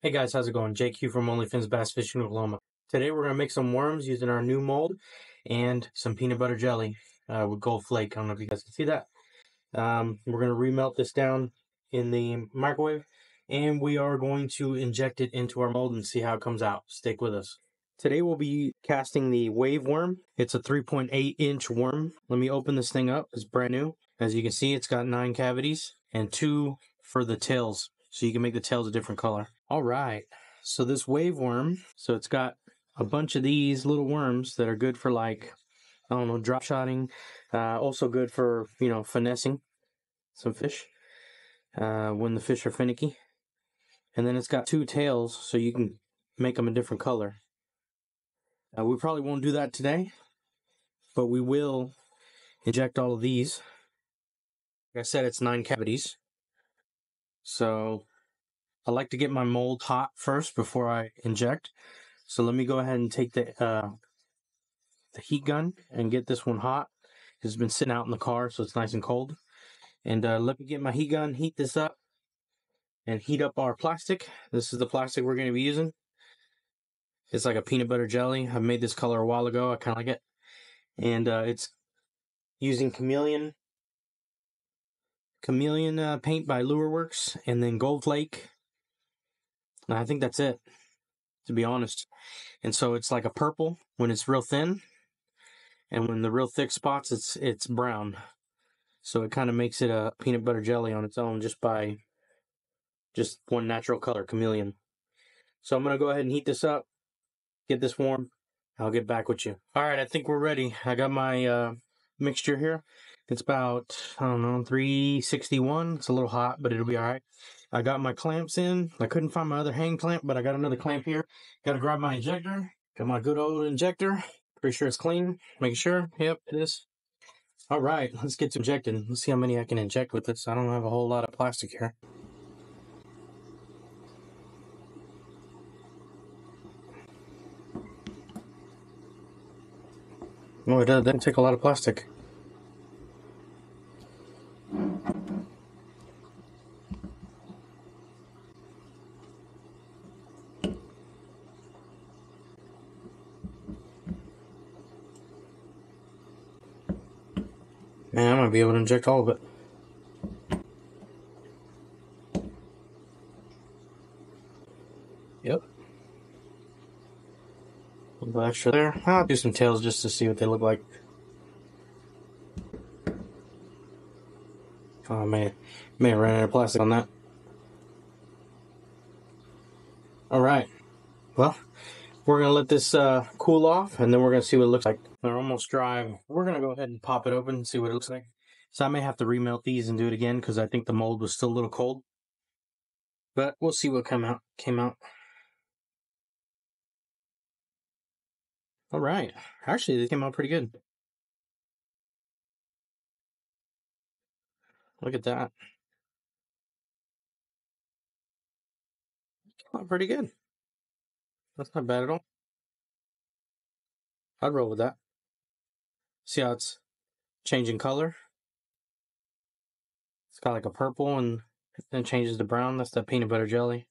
Hey guys, how's it going? JQ from OnlyFins Bass Fishing, Oklahoma. Today we're going to make some worms using our new mold and some peanut butter jelly with gold flake. I don't know if you guys can see that. We're going to remelt this down in the microwave and we are going to inject it into our mold and see how it comes out. Stick with us. Today we'll be casting the wave worm. It's a 3.8-inch worm. Let me open this thing up. It's brand new. As you can see, it's got 9 cavities and 2 for the tails, so you can make the tails a different color. All right, so this wave worm, so it's got a bunch of these little worms that are good for, like, I don't know, drop shotting, also good for, finessing some fish when the fish are finicky. And then it's got 2 tails, so you can make them a different color. We probably won't do that today, but we will inject all of these. Like I said, it's 9 cavities. So I like to get my mold hot first before I inject. So let me go ahead and take the heat gun and get this one hot. It's been sitting out in the car, so it's nice and cold. And let me get my heat gun, heat this up, and heat up our plastic. This is the plastic we're going to be using. It's like a peanut butter jelly. I made this color a while ago. I kind of like it. And it's using chameleon paint by Lureworks, and then gold flake. And I think that's it, to be honest. And so it's like a purple when it's real thin, and when the real thick spots, it's brown. So it kind of makes it a peanut butter jelly on its own just by one natural color, chameleon. So I'm going to go ahead and heat this up, get this warm. I'll get back with you. All right, I think we're ready. I got my mixture here. It's about, I don't know, 361. It's a little hot, but it'll be all right. I got my clamps in. I couldn't find my other hang clamp, but I got another clamp here. Got to grab my injector. Got my good old injector. Pretty sure it's clean. Making sure. Yep, it is. All right, let's get to injecting. Let's see how many I can inject with this. I don't have a whole lot of plastic here. Oh, it doesn't take a lot of plastic. Man, I might be able to inject all of it. Yep. A little extra there. I'll do some tails just to see what they look like. Oh man, may have ran out of plastic on that. All right. Well, we're gonna let this cool off, and then we're gonna see what it looks like. They're almost dry. We're gonna go ahead and pop it open and see what it looks like. So I may have to remelt these and do it again because I think the mold was still a little cold. But we'll see what came out. All right. Actually, they came out pretty good. Look at that. Came out pretty good. That's not bad at all. I'd roll with that. See how it's changing color? It's got like a purple and then changes to brown. That's the peanut butter jelly.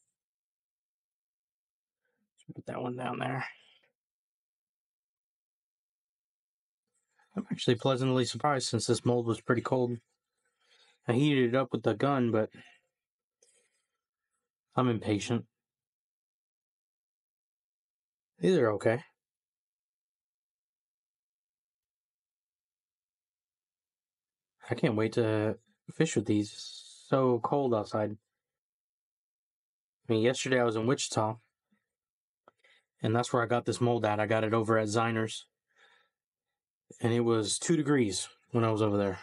Let's put that one down there. I'm actually pleasantly surprised since this mold was pretty cold. I heated it up with the gun, but I'm impatient. These are okay. I can't wait to fish with these. It's so cold outside. I mean, yesterday I was in Wichita, and that's where I got this mold at. I got it over at Ziner's, and it was 2 degrees when I was over there.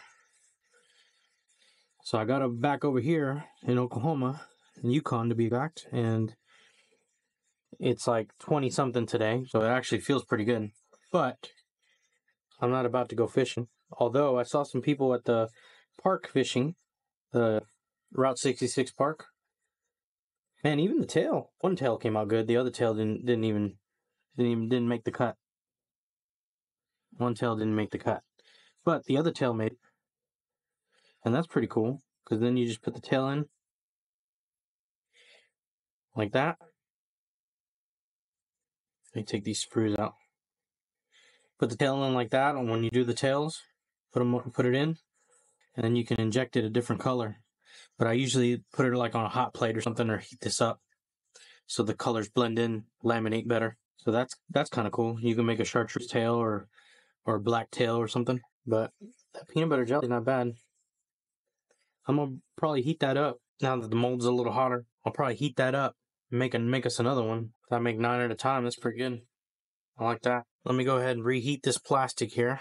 So I got it back over here in Oklahoma, in Yukon to be exact, and it's like 20 something today, so it actually feels pretty good. But I'm not about to go fishing. Although I saw some people at the park fishing, the Route 66 park. Man, even the tail. One tail came out good. The other tail didn't make the cut. One tail didn't make the cut. But the other tail made it. And that's pretty cool, because then you just put the tail in like that, You take these screws out. Put the tail in like that, and when you do the tails, put it in, and then you can inject it a different color. But I usually put it like on a hot plate or something, or heat this up so the colors blend in, laminate better. So that's kind of cool. You can make a chartreuse tail or a black tail or something. But that peanut butter jelly is not bad. I'm gonna probably heat that up now that the mold's a little hotter. I'll probably heat that up and make us another one. If I make 9 at a time, that's pretty good. I like that. Let me go ahead and reheat this plastic here.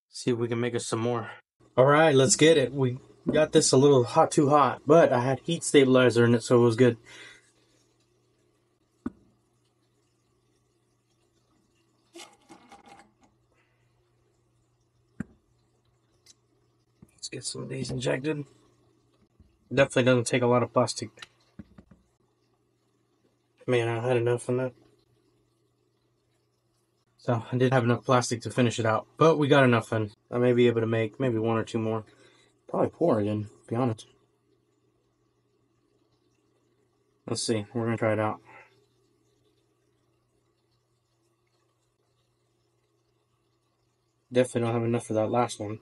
See if we can make us some more. All right, let's get it. We got this a little too hot, but I had heat stabilizer in it, so it was good. Let's get some of these injected. Definitely doesn't take a lot of plastic. Man, I had enough on that. So I didn't have enough plastic to finish it out, but we got enough in. I may be able to make maybe 1 or 2 more. Probably pour it in, to be honest. Let's see, we're gonna try it out. Definitely don't have enough for that last one.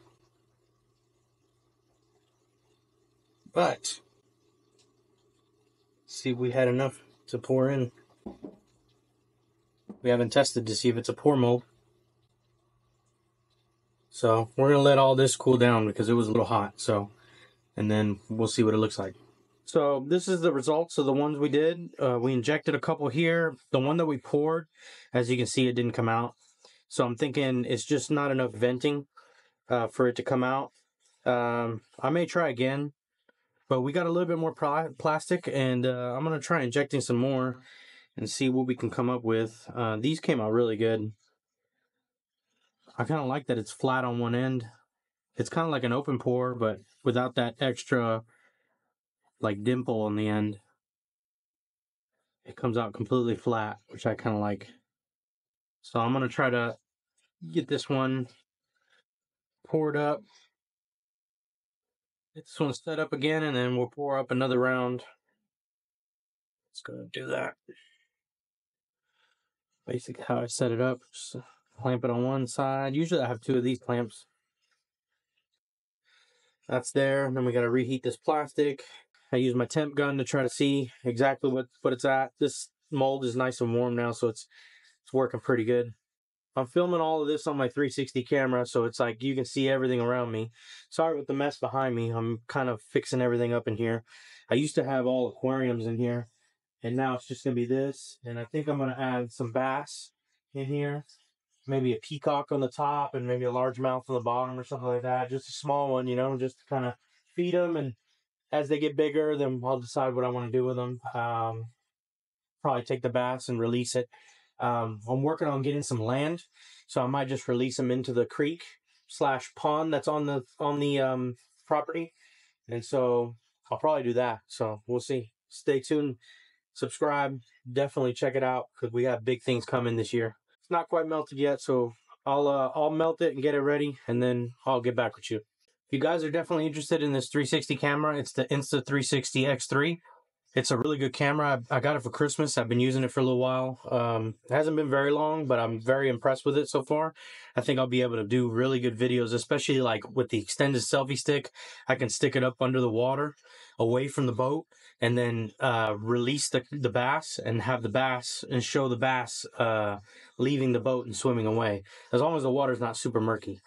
But see if we had enough to pour in. We haven't tested to see if it's a pour mold. So we're gonna let all this cool down because it was a little hot. So, and then we'll see what it looks like. So this is the results of the ones we did. We injected a couple here. The one that we poured, as you can see, it didn't come out. So I'm thinking it's just not enough venting for it to come out. I may try again, but we got a little bit more plastic, and I'm gonna try injecting some more and see what we can come up with. These came out really good. I kind of like that it's flat on one end. It's kind of like an open pour, but without that extra like dimple on the end. It comes out completely flat, which I kind of like. So I'm gonna try to get this one poured up. Get this one set up again, and then we'll pour up another round. Let's go and do that. Basically how I set it up. Just clamp it on one side. Usually I have 2 of these clamps. That's there. And then we gotta reheat this plastic. I use my temp gun to try to see exactly what it's at. This mold is nice and warm now, so it's working pretty good. I'm filming all of this on my 360 camera, so it's like you can see everything around me. Sorry with the mess behind me. I'm kind of fixing everything up in here. I used to have all aquariums in here, and now it's just going to be this. And I think I'm going to add some bass in here. Maybe a peacock on the top and maybe a largemouth on the bottom or something like that. Just a small one, you know, just to kind of feed them. And as they get bigger, then I'll decide what I want to do with them. Probably take the bass and release it. I'm working on getting some land, so I might just release them into the creek / pond that's on the property, and so I'll probably do that. So we'll see. Stay tuned, subscribe, definitely check it out because we have big things coming this year. It's not quite melted yet, so I'll melt it and get it ready, and then I'll get back with you. If you guys are definitely interested in this 360 camera, it's the Insta360 X3. It's a really good camera. I got it for Christmas. I've been using it for a little while. It hasn't been very long, but I'm very impressed with it so far. I think I'll be able to do really good videos, especially like with the extended selfie stick. I can stick it up under the water, away from the boat, and then release the bass and have the bass and show the bass leaving the boat and swimming away, as long as the water's not super murky.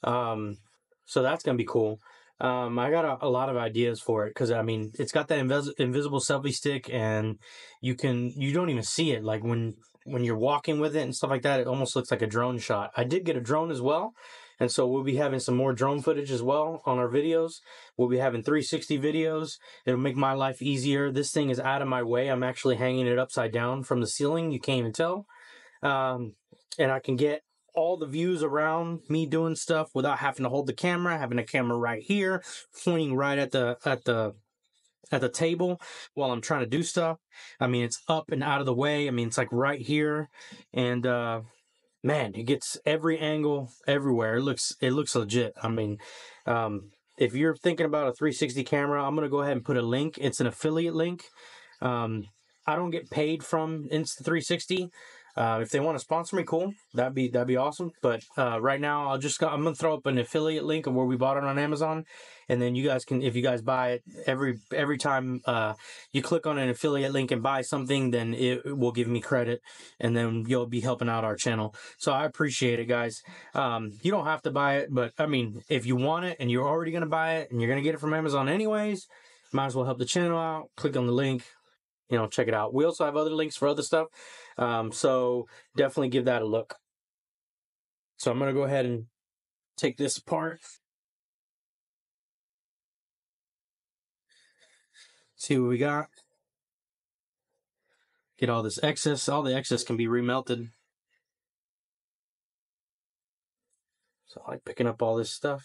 So that's going to be cool. I got a lot of ideas for it because I mean it's got that invisible selfie stick, and you don't even see it like when you're walking with it and stuff like that. It almost looks like a drone shot. I did get a drone as well, and so we'll be having some more drone footage as well on our videos. We'll be having 360 videos. It'll make my life easier. This thing is out of my way. I'm actually hanging it upside down from the ceiling. You can't even tell, and I can get all the views around me doing stuff without having to hold the camera, having a camera right here, pointing right at the table while I'm trying to do stuff. I mean, it's up and out of the way. I mean, it's like right here, and man, it gets every angle everywhere. It looks legit. I mean, if you're thinking about a 360 camera, I'm gonna go ahead and put a link. It's an affiliate link. I don't get paid from Insta360. If they want to sponsor me, cool. That'd be awesome. But right now, I'm gonna throw up an affiliate link of where we bought it on Amazon, and then you guys can, if you guys buy it, every time you click on an affiliate link and buy something, then it will give me credit, and then you'll be helping out our channel. So I appreciate it, guys. You don't have to buy it, but I mean, if you want it and you're already gonna buy it and you're gonna get it from Amazon anyways, might as well help the channel out. Click on the link. Check it out. We also have other links for other stuff. So definitely give that a look. So I'm going to go ahead and take this apart. See what we got. Get all this excess. All the excess can be remelted. So I like picking up all this stuff.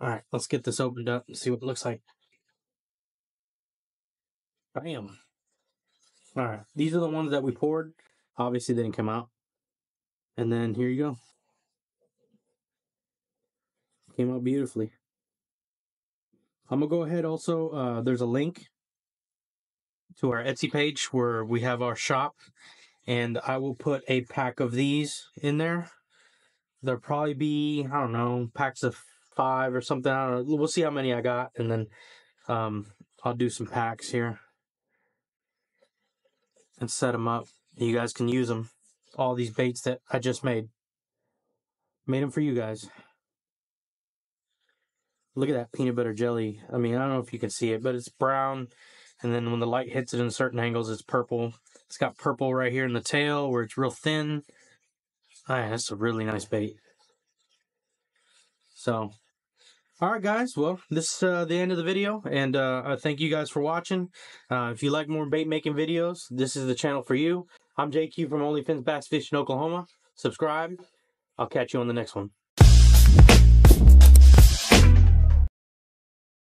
All right, let's get this opened up and see what it looks like. Bam. All right, these are the ones that we poured. Obviously, they didn't come out. And then here you go. Came out beautifully. I'm going to go ahead also. There's a link to our Etsy page where we have our shop. And I will put a pack of these in there. There'll probably be, I don't know, packs of 5 or something. I don't know. We'll see how many I got. And then I'll do some packs here and set them up. You guys can use them. All these baits that I just made. Made them for you guys. Look at that peanut butter jelly. I mean, I don't know if you can see it, but it's brown. And then when the light hits it in certain angles, it's purple. It's got purple right here in the tail where it's real thin. Alright, that's a really nice bait. So, alright guys, well, this is the end of the video. And thank you guys for watching. If you like more bait making videos, this is the channel for you. I'm JQ from OnlyFins Bass Fishing Oklahoma. Subscribe. I'll catch you on the next one.